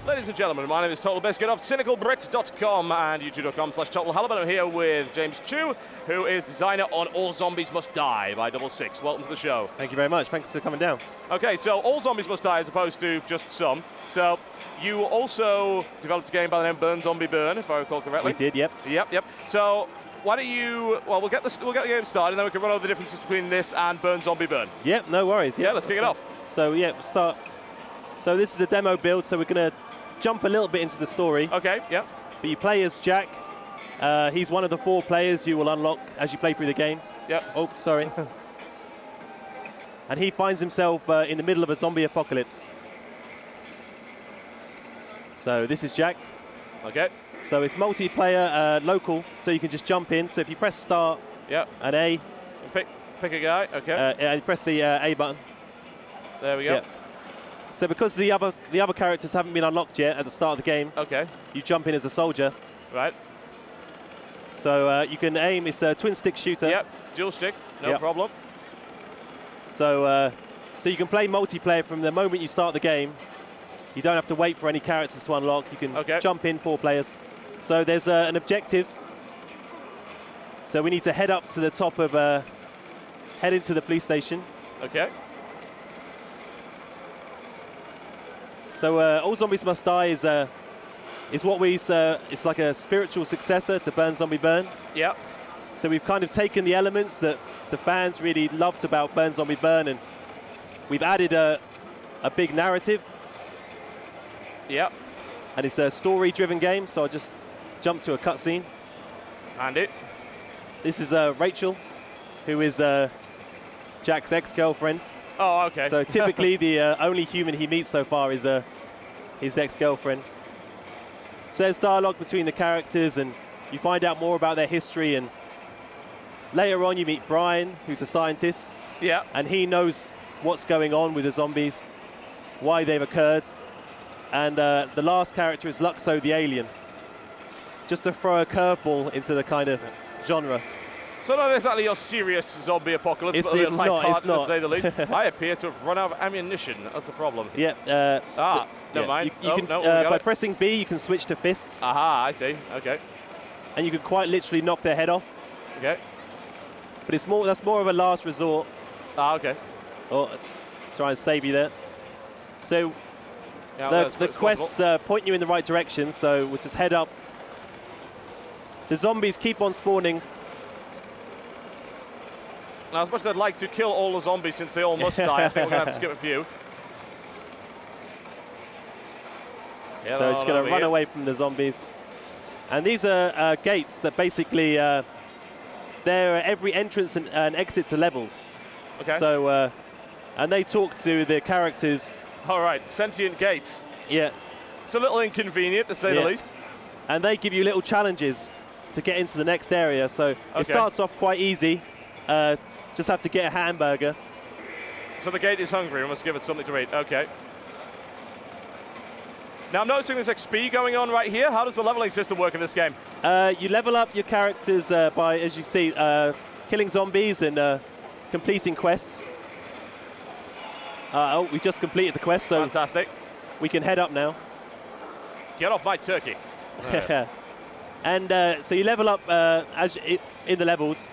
Ladies and gentlemen, my name is Totalbiscuit of cynicalbrit.com and youtube.com/Total. I'm here with James Chu, who is designer on All Zombies Must Die by Double Six. Welcome to the show. Thank you very much. Thanks for coming down. Okay, so All Zombies Must Die as opposed to just some. So you also developed a game by the name Burn Zombie Burn, if I recall correctly. We did, yep. Yep. So why don't you? Well, we'll get the game started, and then we can run over the differences between this and Burn Zombie Burn. Yep, no worries. Yeah, let's kick it off. So yeah, we'll start. So this is a demo build, so we're going to jump a little bit into the story. Okay, yeah. But you play as Jack. He's one of the 4 players you will unlock as you play through the game. Yep. Oh, sorry. And he finds himself in the middle of a zombie apocalypse. So this is Jack. Okay. So it's multiplayer, local, so you can just jump in. So if you press start and A. Pick a guy, okay. And you press the A button. There we go. Yep. So because the other characters haven't been unlocked yet at the start of the game, you jump in as a soldier. Right. So you can aim. It's a twin stick shooter. Yep. Dual stick. No problem. So so you can play multiplayer from the moment you start the game. You don't have to wait for any characters to unlock. You can jump in 4 players. So there's an objective. So we need to head up to the top of head into the police station. Okay. So All Zombies Must Die is what it's like a spiritual successor to Burn Zombie Burn. Yeah. So we've kind of taken the elements that the fans really loved about Burn Zombie Burn, and we've added a big narrative. Yeah. And it's a story-driven game, so I'll just jump to a cutscene. And this is Rachel, who is Jack's ex-girlfriend. Oh, okay. So typically the only human he meets so far is his ex-girlfriend. So there's dialogue between the characters, and you find out more about their history. And later on, you meet Brian, who's a scientist. Yeah. And he knows what's going on with the zombies, why they've occurred. And the last character is Luxo, the alien. Just to throw a curveball into the kind of genre. So not exactly your serious zombie apocalypse, but a little light-hearted to say the least. I appear to have run out of ammunition. That's a problem. Yeah. Never mind. By pressing B, you can switch to fists. Aha, I see. Okay. And you can quite literally knock their head off. Okay. But that's more of a last resort. Ah, okay. Oh, let's try and save you there. So the quests point you in the right direction, so we'll just head up. The zombies keep on spawning. Now, as much as I'd like to kill all the zombies since they all must die, I think we're going to have to skip a few. So it's going to run away from the zombies. And these are gates that basically, they're every entrance and exit to levels. Okay. So, and they talk to the characters. All right, sentient gates. Yeah. It's a little inconvenient, to say the least. And they give you little challenges to get into the next area. So it starts off quite easy. Just have to get a hamburger. So the gate is hungry. We must give it something to eat. Okay. Now I'm noticing there's XP going on right here. How does the leveling system work in this game? You level up your characters by, as you see, killing zombies and completing quests. Oh, we just completed the quest, so fantastic. We can head up now. Get off my turkey. And so you level up in the levels.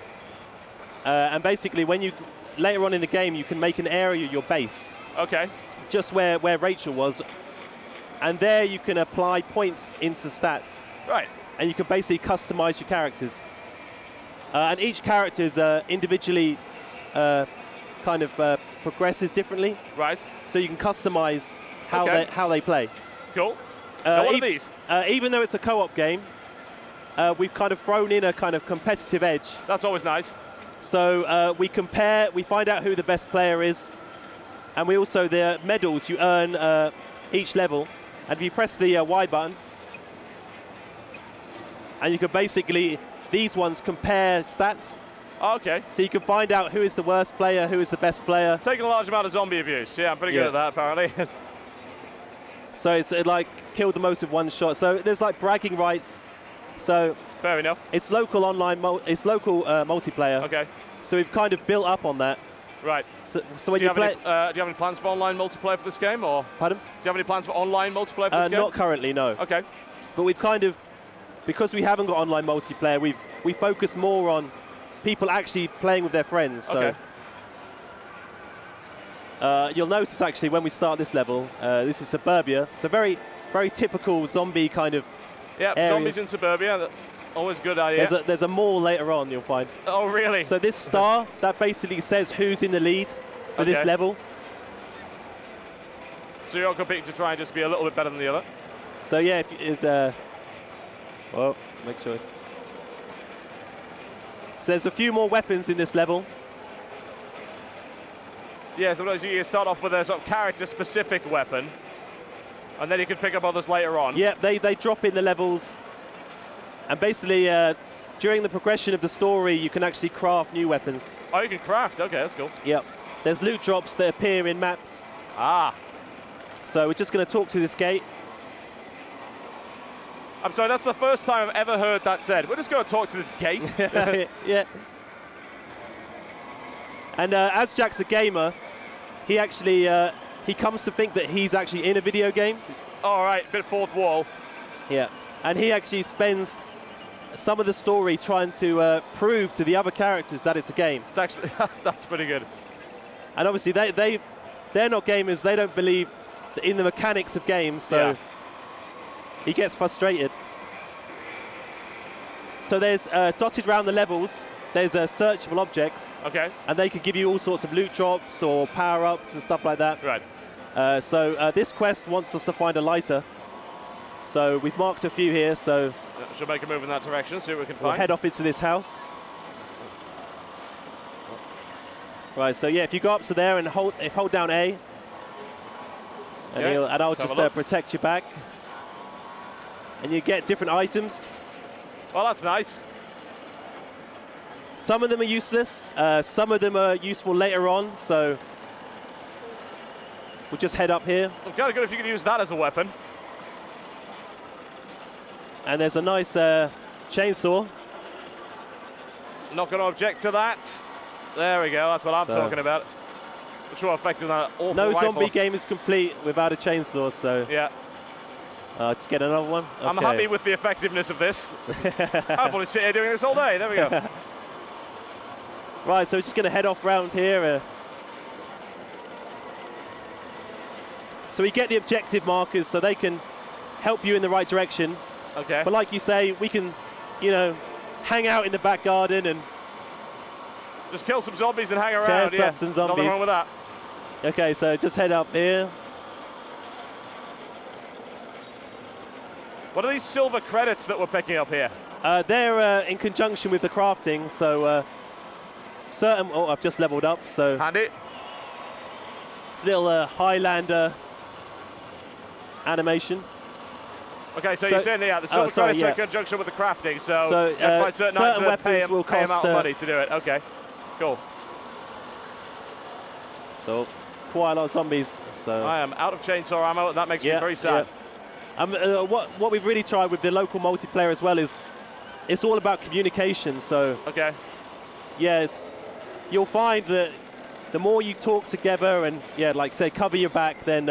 And basically, when you later on in the game, you can make an area your base. Okay. Just where Rachel was, and there you can apply points into stats. Right. And you can basically customize your characters. And each character is individually kind of progresses differently. Right. So you can customize how they play. Cool. Now what are these? Even though it's a co-op game, we've kind of thrown in a kind of competitive edge. That's always nice. So we find out who the best player is, and we also, the medals you earn each level, and if you press the Y button, and you can basically, these ones compare stats. Okay. So you can find out who is the worst player, who is the best player. Taking a large amount of zombie abuse. Yeah, I'm pretty good at that, apparently. So it's like kill the most with one shot. So there's like bragging rights. So fair enough. It's local online, it's local multiplayer. Okay. So we've kind of built up on that. Right. So when you play... do you have any plans for online multiplayer for this game, or? Pardon? Do you have any plans for online multiplayer for this game? Not currently, no. Okay. But we've kind of, because we haven't got online multiplayer, we focus more on people actually playing with their friends. So you'll notice actually when we start this level, this is suburbia. It's a very, very typical zombie kind of areas. Zombies in suburbia. Always a good idea. There's a mall later on, you'll find. Oh, really? So this star, that basically says who's in the lead for this level. So you're competing to try and just be a little bit better than the other? So yeah, well, make choice. So there's a few more weapons in this level. Yeah, sometimes you start off with a sort of character-specific weapon, and then you can pick up others later on. Yeah, they drop in the levels. And basically, during the progression of the story, you can actually craft new weapons. Oh, you can craft. Okay, that's cool. Yep. There's loot drops that appear in maps. Ah. So we're just going to talk to this gate. I'm sorry, that's the first time I've ever heard that said. We're just going to talk to this gate. Yeah. And as Jack's a gamer, he actually he comes to think that he's actually in a video game. All right, bit fourth wall. Yeah. And he actually spends some of the story trying to prove to the other characters that it's a game. It's actually that's pretty good. And obviously they're not gamers. They don't believe in the mechanics of games, so he gets frustrated. So there's dotted around the levels. There's searchable objects. Okay. And they could give you all sorts of loot drops or power-ups and stuff like that. Right. So this quest wants us to find a lighter. So we've marked a few here, so... Should make a move in that direction, see what we can we'll find. head off into this house. Right, so yeah, if you go up to there and hold down A, and, and I'll just protect your back. And you get different items. Well, that's nice. Some of them are useless. Some of them are useful later on, so... We'll just head up here. Well, kind of good if you could use that as a weapon. And there's a nice chainsaw. Not going to object to that. There we go. That's what I'm talking about. Which will affect that awful No rifle. zombie game is complete without a chainsaw, so... Yeah. Let's get another one. Okay. I'm happy with the effectiveness of this. I'll probably sit here doing this all day. There we go. Right, so we're just going to head off round here. So we get the objective markers so they can help you in the right direction. Okay. But like you say, we can, you know, hang out in the back garden and... Just kill some zombies and hang around. Test up some zombies. Nothing wrong with that. Okay, so just head up here. What are these silver credits that we're picking up here? They're in conjunction with the crafting, so certain... Oh, I've just leveled up, so... Handy. It's a little Highlander animation. Okay, so you're saying, the silver credits are in conjunction with the crafting, so you have to find certain weapons will cost amount of money to do it. Okay, cool. So, quite a lot of zombies. So I am out of chainsaw ammo, and that makes me very sad. What we've really tried with the local multiplayer as well is it's all about communication. So yes, you'll find that the more you talk together and like say cover your back, then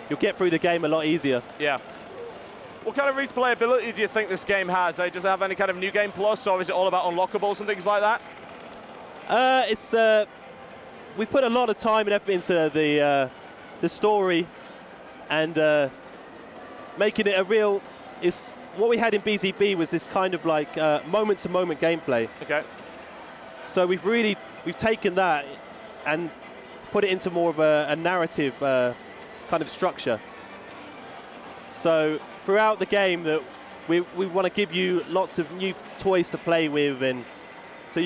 you'll get through the game a lot easier. Yeah. What kind of replayability do you think this game has? Does it have any kind of new game plus, or is it all about unlockables and things like that? We put a lot of time and effort into the story and making it a real. What we had in BZB was this kind of like moment-to-moment gameplay. Okay. So we've taken that and put it into more of a narrative kind of structure. So throughout the game, that we want to give you lots of new toys to play with, and so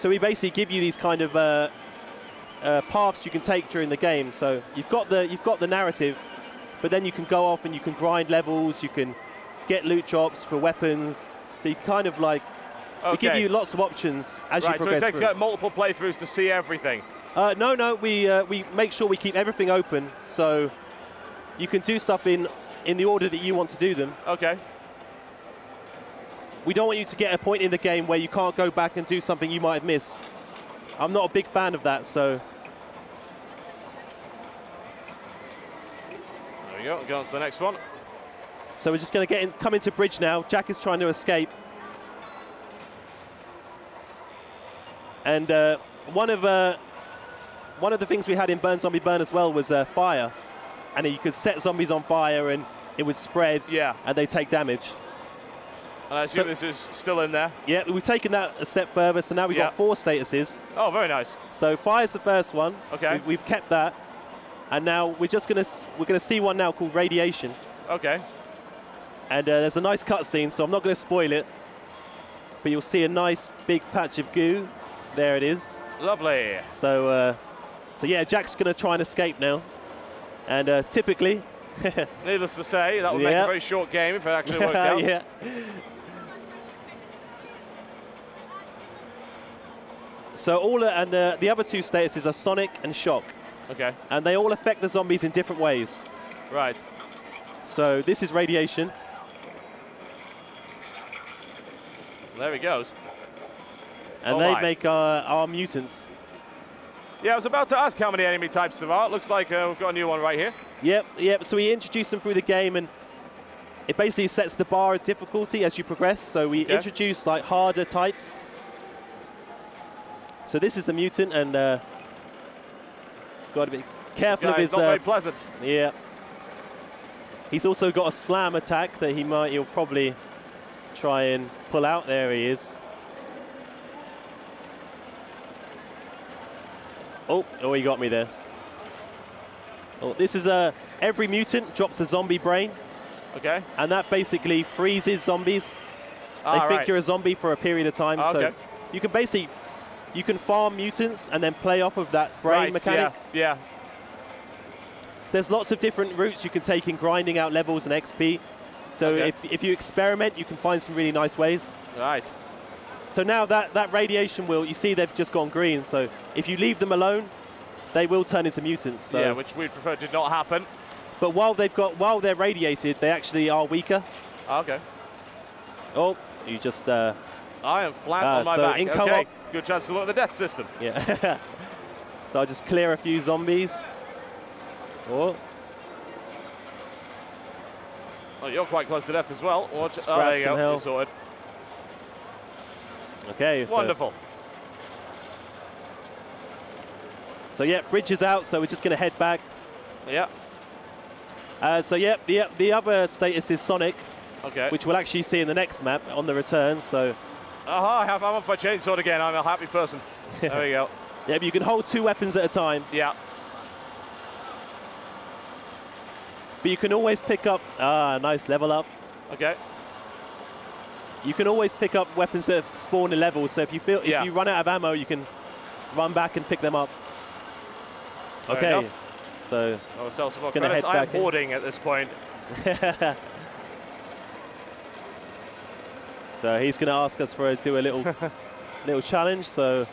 we basically give you these kind of paths you can take during the game. So you've got the narrative, but then you can go off and you can grind levels, you can get loot drops for weapons. So you kind of like we give you lots of options as you progress. So it takes multiple playthroughs to see everything. No, we make sure we keep everything open, so you can do stuff in the order that you want to do them. Okay. We don't want you to get a point in the game where you can't go back and do something you might have missed. I'm not a big fan of that, so. There we go, go on to the next one. So we're just going to come into bridge now. Jack is trying to escape. And one of the things we had in Burn Zombie Burn as well was fire. And you could set zombies on fire and it would spread, and they take damage. And I assume this is still in there. Yeah, we've taken that a step further, so now we've got 4 statuses. Oh, very nice. So fire's the first one. Okay. We've kept that, and now we're gonna see one now called radiation. Okay. And there's a nice cutscene, so I'm not gonna spoil it, but you'll see a nice big patch of goo. There it is. Lovely. So, so yeah, Jack's gonna try and escape now, and typically. Needless to say, that would make a very short game if it actually worked out. Yeah. So the other 2 statuses are Sonic and Shock. Okay. And they all affect the zombies in different ways. Right. So this is radiation. There he goes. And they make our mutants. Yeah, I was about to ask how many enemy types there are. It looks like we've got a new one right here. Yep. So we introduce them through the game, and it basically sets the bar of difficulty as you progress. So we introduce like harder types. So this is the mutant, and got to be careful of his. Not very pleasant. Yeah. He's also got a slam attack that he'll probably try and pull out. There he is. Oh, he got me there. Oh, this is every mutant drops a zombie brain. Okay. And that basically freezes zombies. They think you're a zombie for a period of time. So you can basically. You can farm mutants and then play off of that brain mechanic. Yeah. So there's lots of different routes you can take in grinding out levels and XP. So if you experiment, you can find some really nice ways. Right. So now that radiation will, you see they've just gone green. So if you leave them alone, they will turn into mutants. So yeah, which we prefer did not happen. But while they're radiated, they actually are weaker. Okay. Oh, you just. I am flat on my back. In co-op, good chance to look at the death system. Yeah. So I'll just clear a few zombies. Oh, you're quite close to death as well. Watch. Oh, there you go. You're sorted. Okay. Wonderful. So yeah, bridge is out. So we're just going to head back. Yeah. So yeah, the other status is Sonic. Okay. Which we'll actually see in the next map on the return. So. Aha! I'm on for chainsword again. I'm a happy person. There we go. Yeah, but you can hold 2 weapons at a time. Yeah. But you can always pick up. Nice level up. Okay. You can always pick up weapons that spawn in levels. So if you you run out of ammo, you can run back and pick them up. Fair enough. So sell some more credits. I am hoarding at this point. So he's going to ask us do a little challenge. So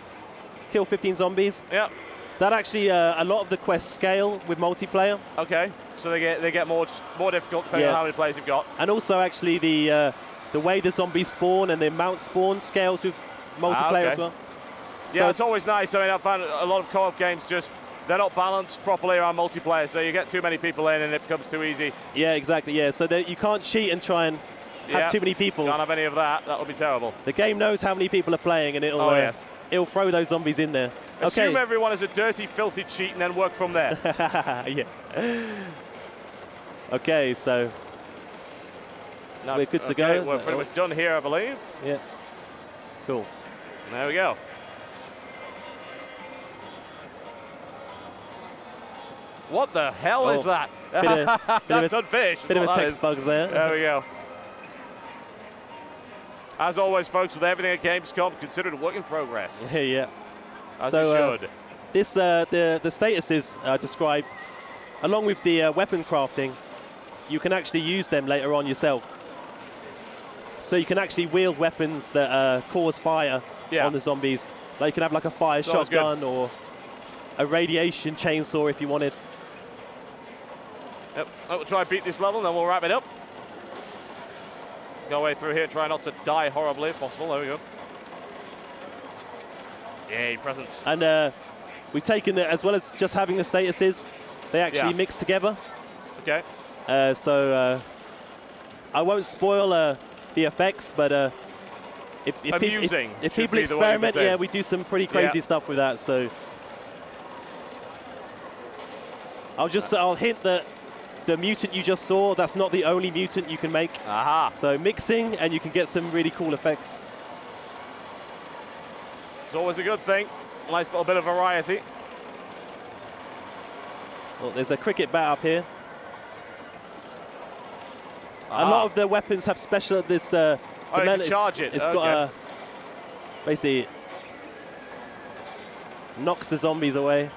kill 15 zombies. Yeah. That actually a lot of the quests scale with multiplayer. Okay. So they get more difficult depending on how many players you've got. And also actually the way the zombies spawn and the amount spawn scales with multiplayer as well. Yeah, so it's always nice. I mean, I found a lot of co-op games they're not balanced properly around multiplayer, so you get too many people in and it becomes too easy. Yeah, exactly. Yeah, so you can't cheat and try and have too many people. Can't have any of that. That would be terrible. The game knows how many people are playing, and it'll throw those zombies in there. Assume everyone is a dirty, filthy cheat, and then work from there. Yeah. Okay, so we're good to go. We're pretty much done here, I believe. Yeah. Cool. There we go. What the hell is that? That's unfinished. Bit of a text bugs there. There we go. As always, folks, with everything at Gamescom, consider it a work in progress. Yeah. As you should. This the statuses described, along with the weapon crafting, you can actually use them later on yourself. So you can actually wield weapons that cause fire on the zombies. Like you can have like a fire shotgun or a radiation chainsaw if you wanted. Yep. We'll try and beat this level, and then we'll wrap it up. Go away through here, try not to die horribly if possible. There we go. Yay, presents. And we've taken the, as well as just having the statuses, they actually mix together. Okay. So I won't spoil the effects, but if people experiment, yeah, we do some pretty crazy stuff with that. So I'll hint that the mutant you just saw, that's not the only mutant you can make. Aha. So mixing, and you can get some really cool effects. It's always a good thing. Nice little bit of variety. Well, there's a cricket bat up here. A lot of the weapons have special. This you can charge it. It's got basically knocks the zombies away.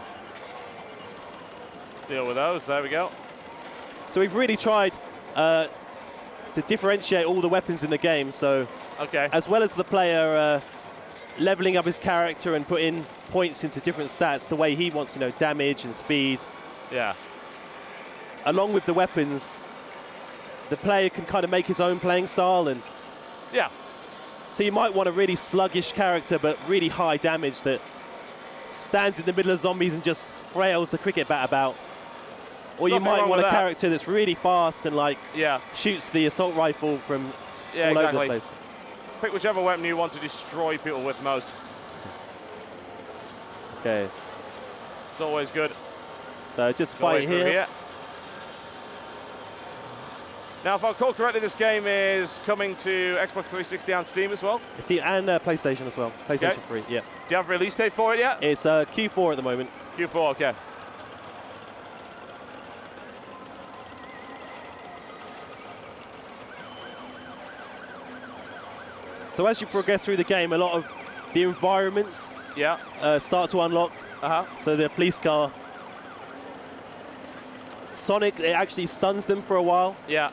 Let's deal with those. There we go. So we've really tried to differentiate all the weapons in the game. So as well as the player leveling up his character and putting points into different stats the way he wants, you know, damage and speed. Yeah. Along with the weapons, the player can kind of make his own playing style. And so you might want a really sluggish character but really high damage that stands in the middle of zombies and just flails the cricket bat about. Or you might want a character that's really fast and like shoots the assault rifle from all over the place. Pick whichever weapon you want to destroy people with most. Okay. It's always good. So just fight here. Now, if I recall correctly, this game is coming to Xbox 360 and Steam as well. See, and PlayStation as well. PlayStation 3, yeah. Do you have a release date for it yet? It's Q4 at the moment. Q4, okay. So as you progress through the game, a lot of the environments start to unlock. So the police car. Sonic, it actually stuns them for a while. Yeah.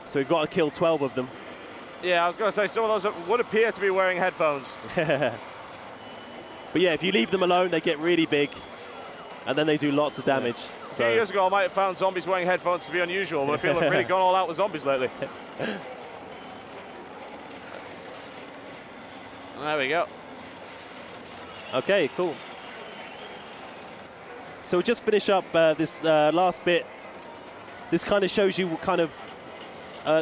So we've got to kill 12 of them. Yeah, I was going to say, some of those would appear to be wearing headphones. But yeah, if you leave them alone, they get really big, and then they do lots of damage. A few years ago, I might have found zombies wearing headphones to be unusual, but people have really gone all out with zombies lately. There we go. Okay, cool. So we'll just finish up this last bit. This kind of shows you kind of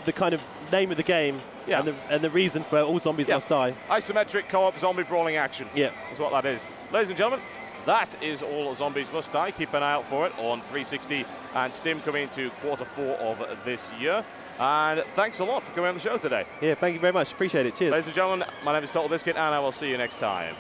the kind of name of the game and the reason for All Zombies Must Die. Isometric co-op zombie brawling action. Yeah. Is what that is. Ladies and gentlemen, that is All Zombies Must Die. Keep an eye out for it on 360 and Steam coming into Q4 of this year. And thanks a lot for coming on the show today. Yeah, thank you very much. Appreciate it. Cheers. Ladies and gentlemen, my name is Totalbiscuit, and I will see you next time.